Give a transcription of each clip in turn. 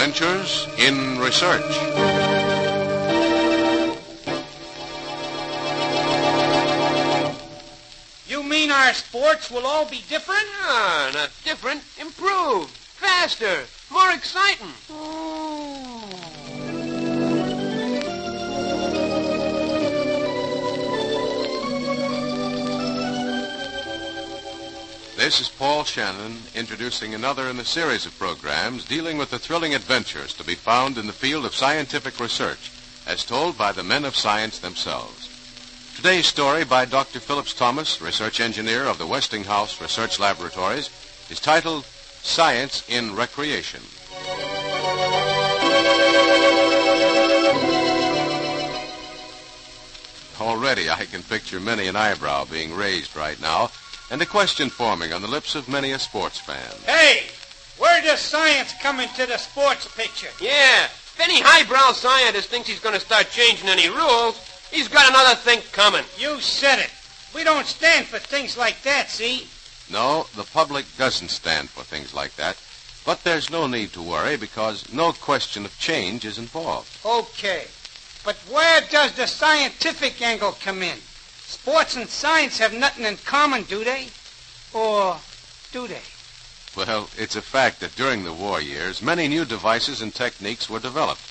adventures in research. You mean our sports will all be different? No, not different. Improved. Faster. More exciting. This is Paul Shannon introducing another in the series of programs dealing with the thrilling adventures to be found in the field of scientific research, as told by the men of science themselves. Today's story by Dr. Phillips Thomas, research engineer of the Westinghouse Research Laboratories, is titled Science in Recreation. Already I can picture many an eyebrow being raised right now, and a question forming on the lips of many a sports fan. Hey, where does science come into the sports picture? Yeah, if any highbrow scientist thinks he's going to start changing any rules, he's got another think coming. You said it. We don't stand for things like that, see? No, the public doesn't stand for things like that, but there's no need to worry because no question of change is involved. Okay, but where does the scientific angle come in? Sports and science have nothing in common, do they? Or do they? Well, it's a fact that during the war years, many new devices and techniques were developed,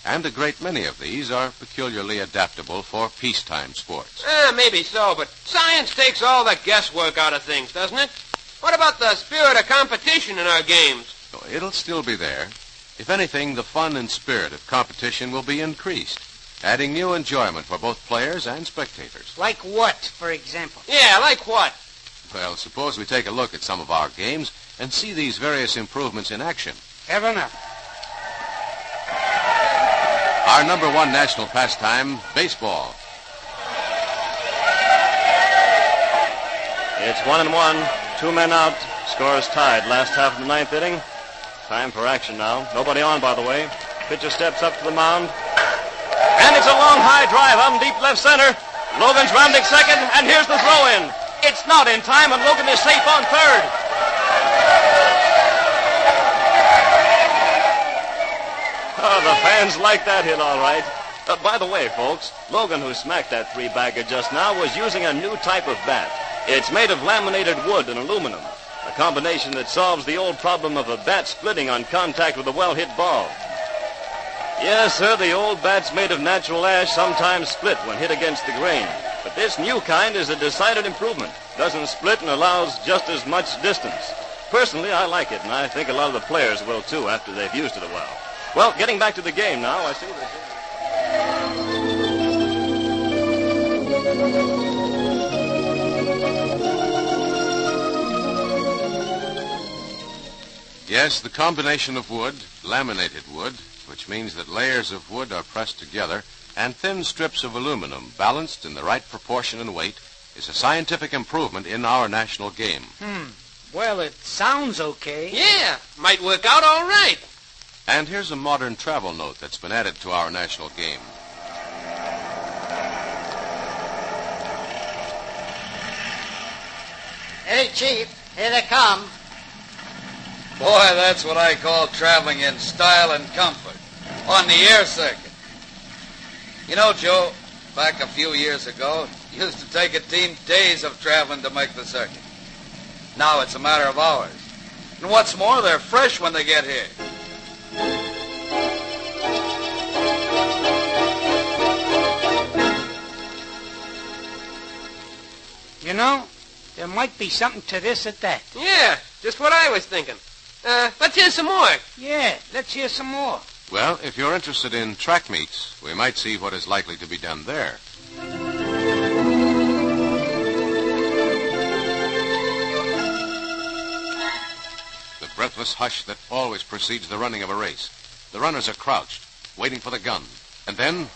and a great many of these are peculiarly adaptable for peacetime sports. Maybe so, but science takes all the guesswork out of things, doesn't it? What about the spirit of competition in our games? Oh, it'll still be there. If anything, the fun and spirit of competition will be increased, adding new enjoyment for both players and spectators. Like what, for example? Yeah, like what? Well, suppose we take a look at some of our games and see these various improvements in action. Fair enough. Our number one national pastime, baseball. It's 1-1, 2 men out. Score is tied. Last half of the ninth inning. Time for action now. Nobody on, by the way. Pitcher steps up to the mound. And it's a long high drive out in deep left center. Logan's rounding second, and here's the throw-in. It's not in time, and Logan is safe on third. Oh, the fans like that hit all right. By the way, folks, Logan, who smacked that three-bagger just now, was using a new type of bat. It's made of laminated wood and aluminum, a combination that solves the old problem of a bat splitting on contact with a well-hit ball. Yes, sir, the old bats made of natural ash sometimes split when hit against the grain. But this new kind is a decided improvement. Doesn't split and allows just as much distance. Personally, I like it, and I think a lot of the players will, too, after they've used it a while. Well, getting back to the game now, I see Yes, the combination of wood, laminated wood, which means that layers of wood are pressed together, and thin strips of aluminum balanced in the right proportion and weight, is a scientific improvement in our national game. Well, it sounds okay. Yeah, might work out all right. And here's a modern travel note that's been added to our national game. Hey, Chief, here they come. Boy, that's what I call traveling in style and comfort. On the air circuit. You know, Joe, back a few years ago, it used to take a team days of traveling to make the circuit. Now it's a matter of hours. And what's more, they're fresh when they get here. You know, there might be something to this at that. Yeah, just what I was thinking. Let's hear some more. Yeah, let's hear some more. Well, if you're interested in track meets, we might see what is likely to be done there. The breathless hush that always precedes the running of a race. The runners are crouched, waiting for the gun. And then...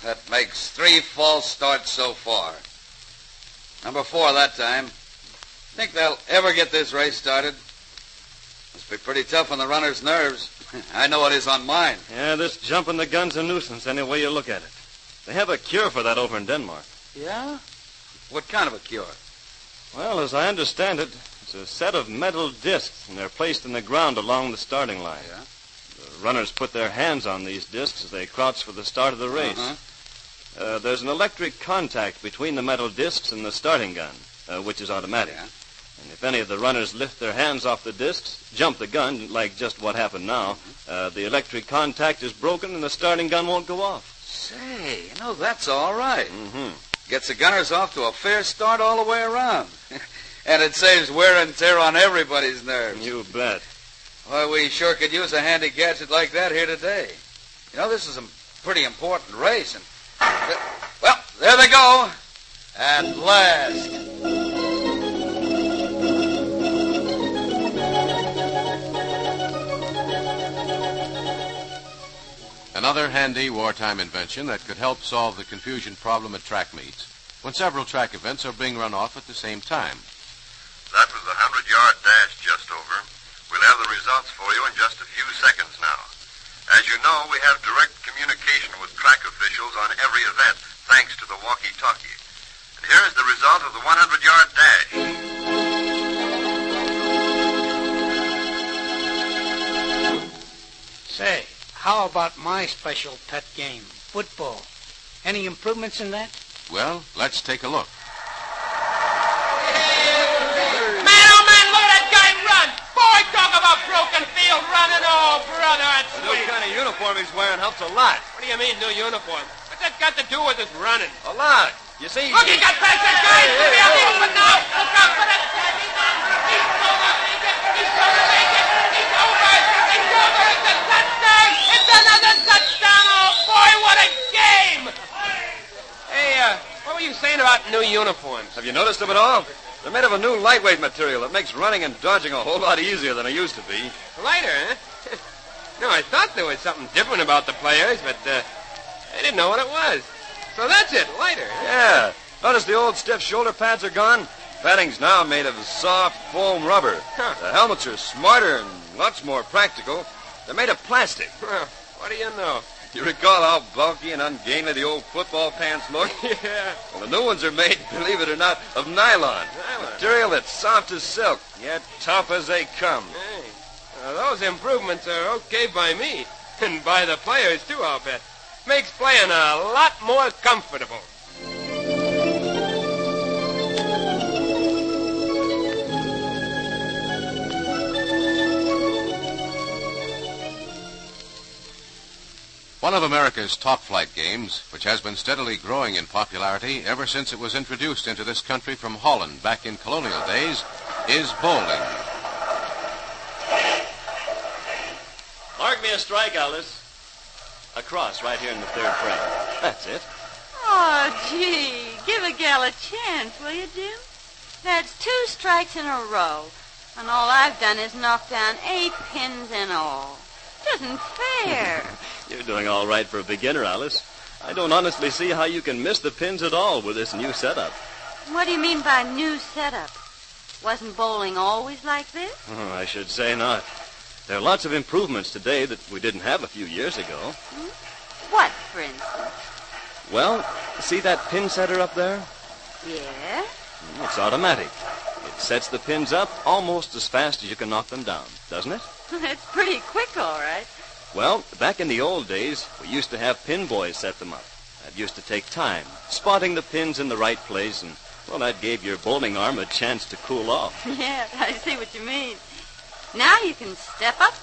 That makes 3 false starts so far. Number 4 that time. Think they'll ever get this race started? Must be pretty tough on the runner's nerves. I know it is on mine. Yeah, this jumping the gun's a nuisance any way you look at it. They have a cure for that over in Denmark. Yeah? What kind of a cure? Well, as I understand it, it's It's a set of metal discs, and they're placed in the ground along the starting line. Yeah? The runners put their hands on these discs as they crouch for the start of the race. There's an electric contact between the metal discs and the starting gun, which is automatic. Yeah. And if any of the runners lift their hands off the discs, jump the gun, like just what happened now, the electric contact is broken and the starting gun won't go off. Say, that's all right. Mm-hmm. Gets the gunners off to a fair start all the way around. And it saves wear and tear on everybody's nerves. You bet. Why, we sure could use a handy gadget like that here today. This is a pretty important race. And well, there they go. At last. Another handy wartime invention that could help solve the confusion problem at track meets when several track events are being run off at the same time. That was the 100-yard dash just over. We'll have the results for you in just a few seconds now. As you know, we have direct communication with track officials on every event, thanks to the walkie-talkie. And here is the result of the 100-yard dash. Say, how about my special pet game, football? Any improvements in that? Well, let's take a look. Man, oh man, look at that guy run! Boy, talk about broken field running. Oh, brother, that's The new sweet. kind of uniform he's wearing helps a lot. What do you mean, new uniform? What's that got to do with his running? A lot. You see... Look, he got past that guy. He's going to be out the open now. Look out for that. He's going to make it. He's going to make it. He's over. It's over. It's a touchdown. It's another touchdown. Oh, boy, what a game. Hey, what were you saying about new uniforms? Have you noticed them at all? They're made of a new lightweight material that makes running and dodging a whole lot easier than it used to be. Lighter, huh? No, I thought there was something different about the players, but I didn't know what it was. So that's it, lighter. Huh? Yeah. Notice the old stiff shoulder pads are gone? Padding's now made of soft foam rubber. Huh. The helmets are smarter and lots more practical. They're made of plastic. Well, what do you know? You recall how bulky and ungainly the old football pants look? Yeah. Well, the new ones are made, believe it or not, of nylon. Material that's soft as silk, yet tough as they come. Hey, those improvements are okay by me. And by the players, too, I'll bet. Makes playing a lot more comfortable. One of America's top flight games, which has been steadily growing in popularity ever since it was introduced into this country from Holland back in colonial days, is bowling. Mark me a strike, Alice. Across, right here in the third frame. That's it. Oh, gee, give a gal a chance, will you, Jim? That's 2 strikes in a row, and all I've done is knock down 8 pins in all. Isn't fair. You're doing all right for a beginner, Alice. I don't honestly see how you can miss the pins at all with this new setup. What do you mean by new setup? Wasn't bowling always like this? Oh, I should say not. There are lots of improvements today that we didn't have a few years ago. What, for instance? Well, see that pin setter up there? Yeah? It's automatic. It sets the pins up almost as fast as you can knock them down, doesn't it? It's pretty quick, all right. Well, back in the old days, we used to have pin boys set them up. That used to take time, spotting the pins in the right place, and, well, that gave your bowling arm a chance to cool off. Yeah, I see what you mean. Now you can step up,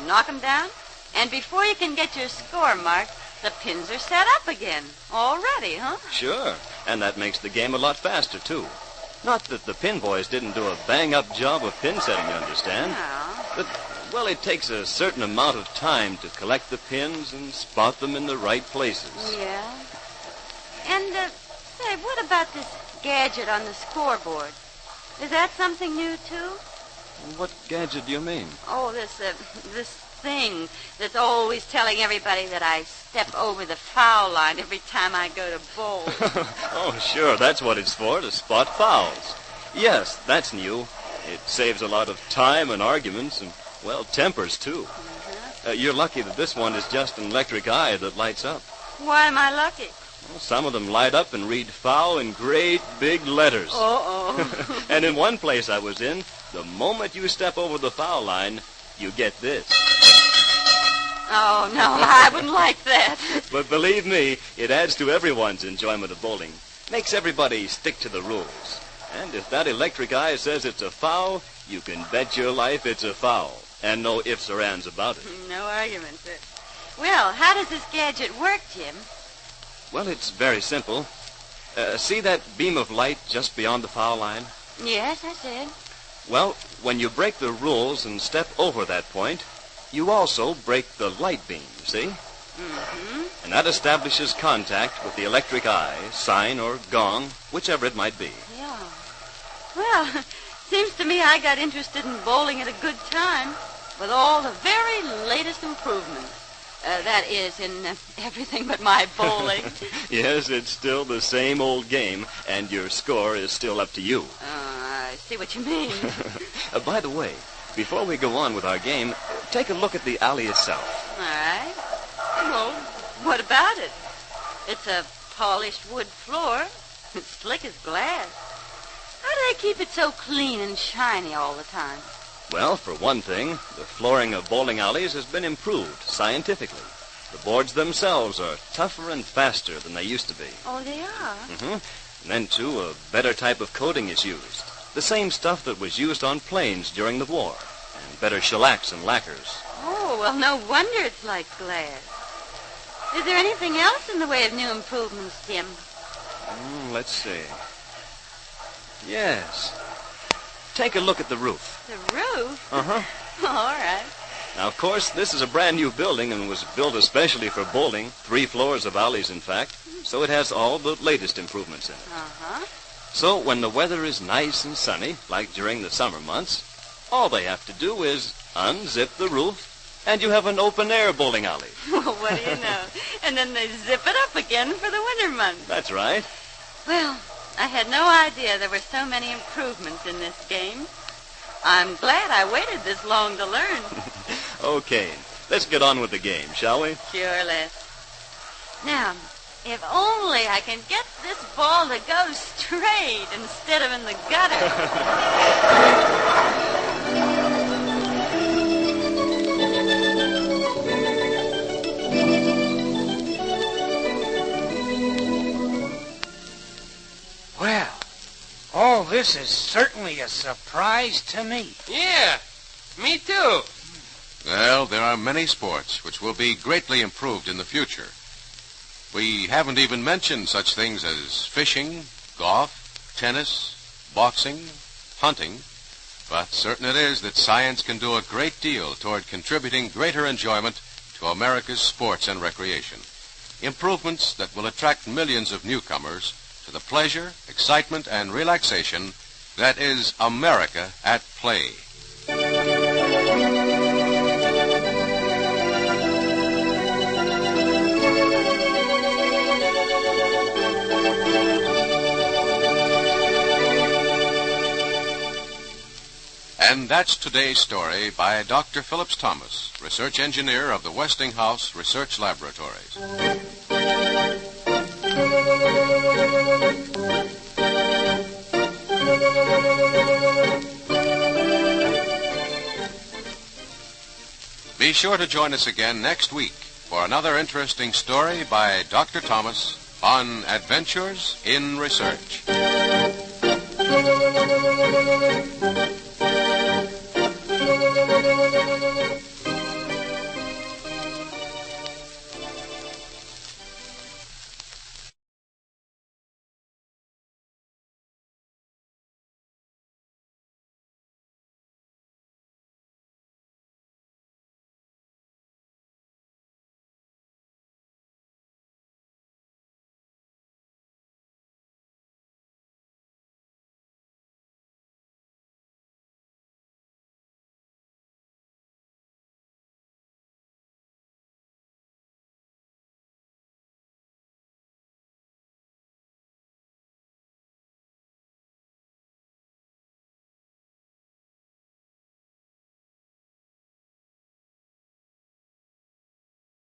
knock 'em down, and before you can get your score marked, the pins are set up again. Already, huh? Sure, and that makes the game a lot faster, too. Not that the pin boys didn't do a bang-up job of pin setting, you understand? No. But, well, it takes a certain amount of time to collect the pins and spot them in the right places. Yeah. And, say, what about this gadget on the scoreboard? Is that something new, too? What gadget do you mean? Oh, this thing that's always telling everybody that I step over the foul line every time I go to bowl. Oh, sure, that's what it's for, to spot fouls. Yes, that's new. It saves a lot of time and arguments and, well, tempers, too. You're lucky that this one is just an electric eye that lights up. Why am I lucky? Well, some of them light up and read foul in great big letters. Uh-oh. And in one place I was in, The moment you step over the foul line, you get this. Oh, no, I wouldn't like that. But believe me, it adds to everyone's enjoyment of bowling. Makes everybody stick to the rules. And if that electric eye says it's a foul, you can bet your life it's a foul. And no ifs or ands about it. No arguments. Well, how does this gadget work, Jim? Well, it's very simple. See that beam of light just beyond the foul line? Yes, I did. Well, when you break the rules and step over that point, you also break the light beam, see? Mm-hmm. And that establishes contact with the electric eye, sign, or gong, whichever it might be. Yeah. Well, seems to me I got interested in bowling at a good time with all the very latest improvements. That is, in everything but my bowling. Yes, it's still the same old game, and your score is still up to you. I see what you mean. By the way, before we go on with our game, take a look at the alley itself. All right. Well, what about it? It's a polished wood floor. It's slick as glass. How do they keep it so clean and shiny all the time? Well, for one thing, the flooring of bowling alleys has been improved scientifically. The boards themselves are tougher and faster than they used to be. Oh, they are? Mm-hmm. And then, too, a better type of coating is used. The same stuff that was used on planes during the war. And better shellacs and lacquers. Oh, well, no wonder it's like glass. Is there anything else in the way of new improvements, Jim? Let's see. Yes. Take a look at the roof. The roof? Uh-huh. All right. Now, of course, this is a brand new building and was built especially for bowling. 3 floors of alleys, in fact. So it has all the latest improvements in it. Uh-huh. So when the weather is nice and sunny, like during the summer months, all they have to do is unzip the roof, and you have an open-air bowling alley. Well, what do you know? And then they zip it up again for the winter months. That's right. Well, I had no idea there were so many improvements in this game. I'm glad I waited this long to learn. Okay, let's get on with the game, shall we? Sure, let's. Now, if only I can get this ball to go straight instead of in the gutter. Well, all this is certainly a surprise to me. Yeah, me too. Well, there are many sports which will be greatly improved in the future. We haven't even mentioned such things as fishing, golf, tennis, boxing, hunting, but certain it is that science can do a great deal toward contributing greater enjoyment to America's sports and recreation. Improvements that will attract millions of newcomers to the pleasure, excitement, and relaxation that is America at play. And that's today's story by Dr. Phillips Thomas, research engineer of the Westinghouse Research Laboratories. Be sure to join us again next week for another interesting story by Dr. Thomas on Adventures in Research.